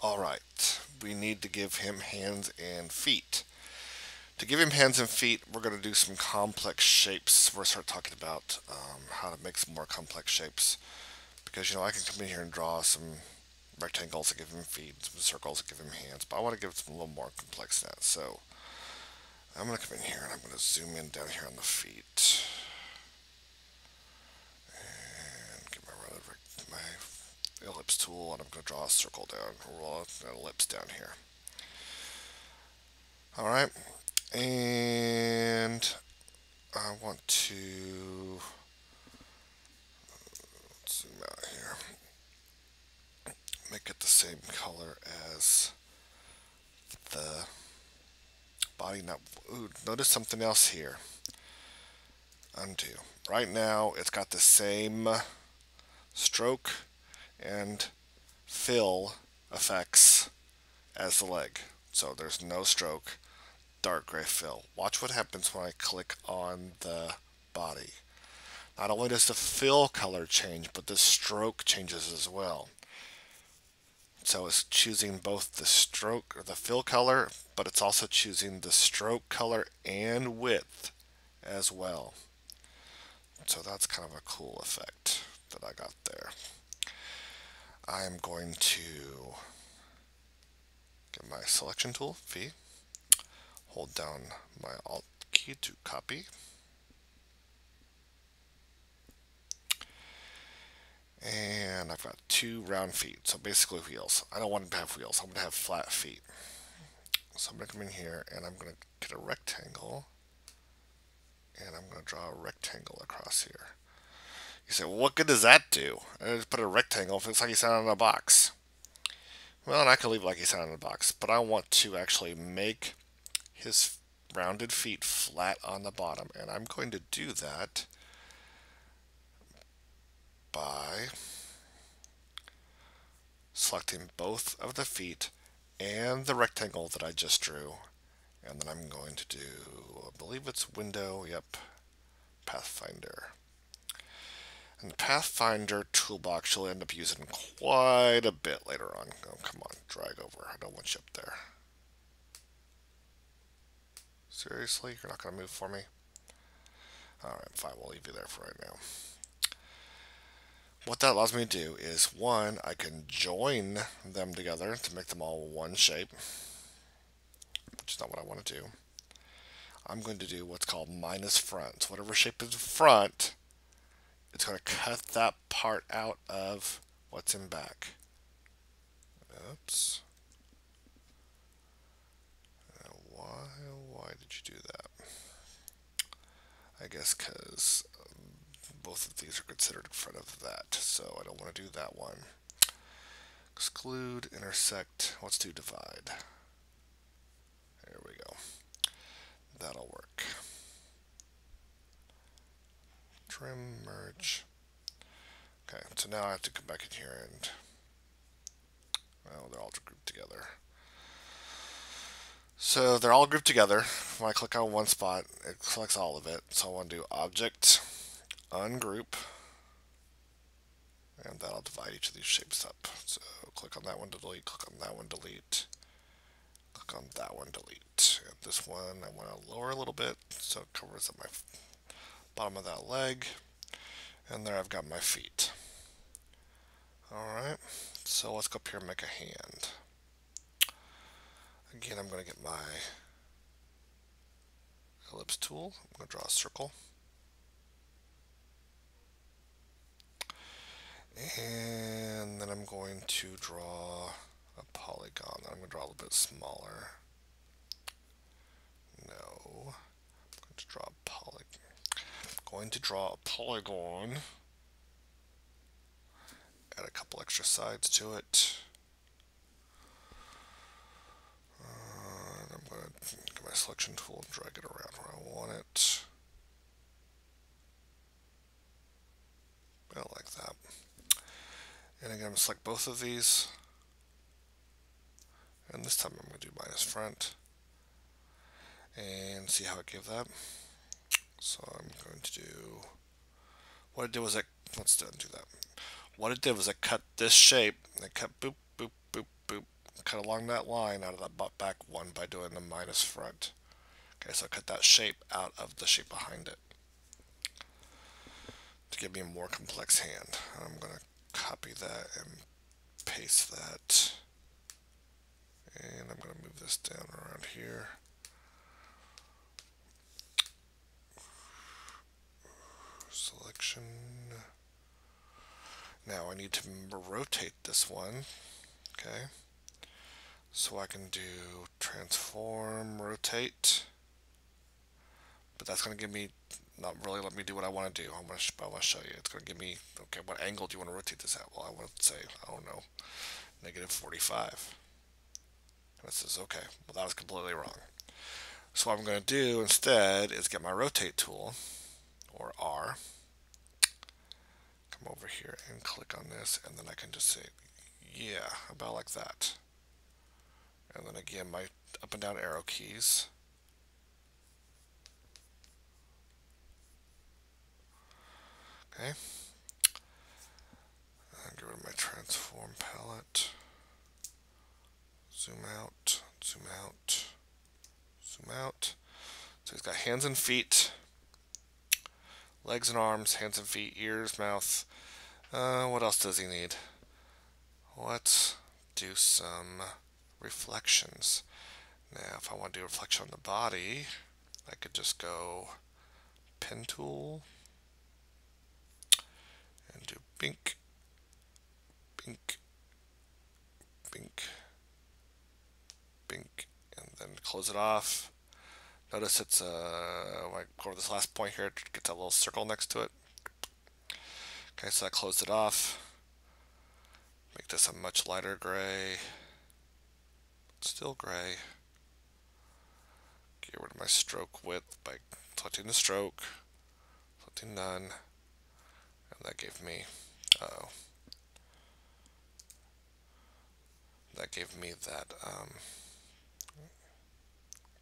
Alright, we need to give him hands and feet. To give him hands and feet, we're going to do some complex shapes. We're going to start talking about how to make some more complex shapes. Because, I can come in here and draw some rectangles to give him feet, some circles to give him hands, but I want to give it some a little more complex than that. So, I'm going to come in here and I'm going to zoom in down here on the feet. And get my ellipse tool, and I'm going to draw a circle down, or an ellipse down here. Alright, and I want to zoom out here, make it the same color as the body. Now, notice something else here. Undo. Right now, it's got the same stroke and fill effects as the leg. So there's no stroke, dark gray fill. Watch what happens when I click on the body. Not only does the fill color change, but the stroke changes as well. So it's choosing both the stroke or the fill color, but it's also choosing the stroke color and width as well. So that's kind of a cool effect that I got there. I'm going to get my selection tool, V, hold down my Alt key to copy, and I've got two round feet, so basically wheels. I don't want them to have wheels, I'm going to have flat feet. So I'm going to come in here and I'm going to get a rectangle, and I'm going to draw a rectangle across here. You say, well, what good does that do? I just put a rectangle if it's like he's sat in a box. Well, and I can leave it like he's sat in a box, but I want to actually make his rounded feet flat on the bottom, and I'm going to do that by selecting both of the feet and the rectangle that I just drew, and then I'm going to do, I believe it's window, yep, Pathfinder. And the Pathfinder toolbox you'll end up using quite a bit later on. Oh, come on, drag over. I don't want you up there. Seriously? You're not going to move for me? Alright, fine, we'll leave you there for right now. What that allows me to do is, one, I can join them together to make them all one shape, which is not what I want to do. I'm going to do what's called minus front. So whatever shape is front, it's going to cut that part out of what's in back. Oops. Why did you do that? I guess because both of these are considered in front of that, so I don't want to do that one. Exclude, intersect, let's do divide. There we go. That'll work. Trim, merge. Okay, so now I have to come back in here and, well, they're all grouped together. So they're all grouped together. When I click on one spot, it selects all of it. So I want to do Object, Ungroup, and that'll divide each of these shapes up. So click on that one to delete, click on that one, delete, click on that one, delete. And this one I want to lower a little bit so it covers up my bottom of that leg. And there I've got my feet. Alright, so let's go up here and make a hand. Again, I'm going to get my ellipse tool. I'm going to draw a circle. And then I'm going to draw a polygon. I'm going to draw a little bit smaller. No. I'm going to draw a polygon. Add a couple extra sides to it. I'm going to get my selection tool and drag it around where I want it. About like that. And again, I'm going to select both of these. And this time I'm going to do minus front. And see how it gave that. So I'm going to do, what it did was let's undo that. What it did was it cut this shape, it cut boop, boop, boop, boop, cut along that line out of that back one by doing the minus front. Okay, so I cut that shape out of the shape behind it to give me a more complex hand. I'm going to copy that and paste that. And I'm going to move this down around here. Selection. Now I need to rotate this one. Okay. So I can do transform, rotate. But that's going to give me, not really let me do what I want to do. I want to show you. It's going to give me, okay, what angle do you want to rotate this at? Well, I would say, I don't know, negative 45. And it says, okay, well, that was completely wrong. So what I'm going to do instead is get my rotate tool, or R, come over here and click on this, and then I can just say, yeah, about like that. And then again, my up and down arrow keys. Okay. Get rid of my transform palette. Zoom out, zoom out, zoom out. So he's got hands and feet, legs and arms, hands and feet, ears, mouth. What else does he need? Let's do some reflections. Now, if I want to do a reflection on the body, I could just go pen tool and do bink, bink, bink, bink, and then close it off. Notice it's like over this last point here, it gets a little circle next to it. Okay, so I closed it off. Make this a much lighter gray. Still gray. Get rid of my stroke width by selecting the stroke, selecting none, and that gave me, that gave me that,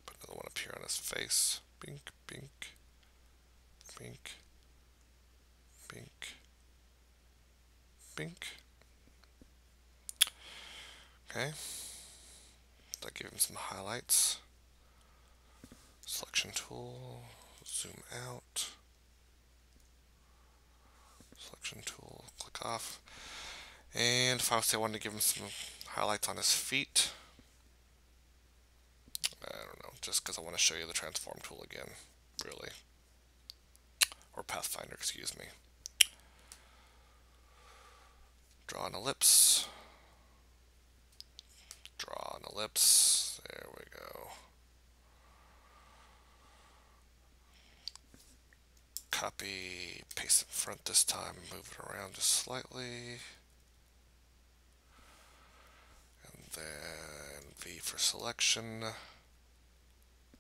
put another one up here on his face. Bink, bink, bink, bink, bink. Okay, that gave him some highlights. Selection tool, zoom out, selection tool, click off. And if I wanted to give him some highlights on his feet, I don't know, just because I want to show you the transform tool again, really. Or Pathfinder, excuse me. Draw an ellipse. Draw an ellipse. There we go. Copy, paste in front this time, move it around just slightly. And then V for selection.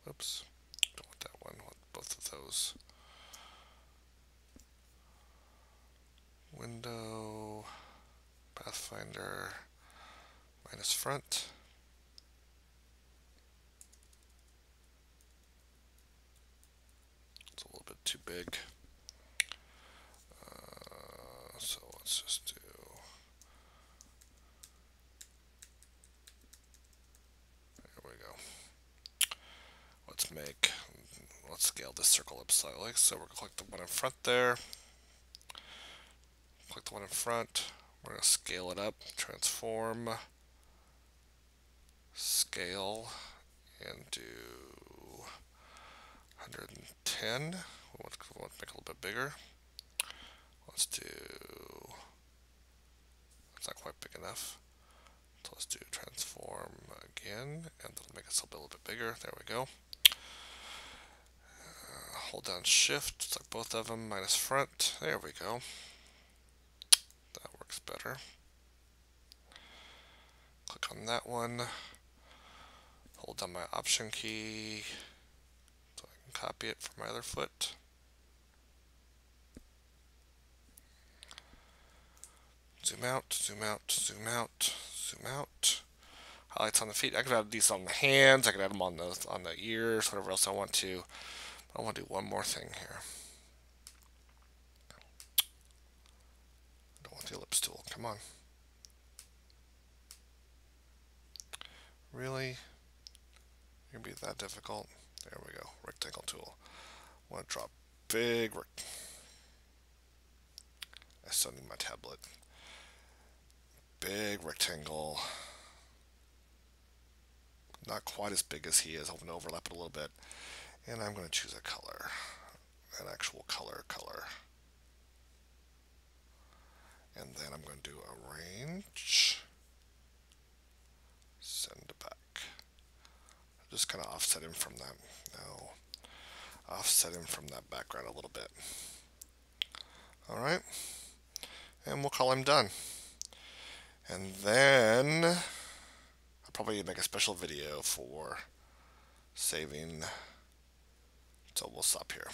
Oops, don't want that one, I want both of those. Window, Pathfinder, minus front. It's a little bit too big. So let's just do, there we go. Let's scale this circle up slightly. So we're going to click the one in front there. Click the one in front. We're going to scale it up, transform, scale, and do 110. We want to make it a little bit bigger. Let's do, it's not quite big enough. So let's do transform again, and that'll make it a little bit bigger. There we go. Hold down shift, select both of them, minus front. There we go. That works better. Click on that one. Hold down my option key so I can copy it for my other foot. Zoom out, zoom out, zoom out, zoom out. Highlights on the feet. I could add these on the hands. I could add them on the ears, whatever else I want to. I want to do one more thing here. I don't want the ellipse tool. Come on. Really? You're gonna be that difficult? There we go. Rectangle tool. I want to draw big. I still need my tablet. Big rectangle. Not quite as big as he is. I'm going to overlap it a little bit. And I'm going to choose a color. An actual color. And then I'm going to do arrange. Send back. Just kind of offset him from that. No. Offset him from that background a little bit. Alright. And we'll call him done. And then I'll probably make a special video for saving. So we'll stop here.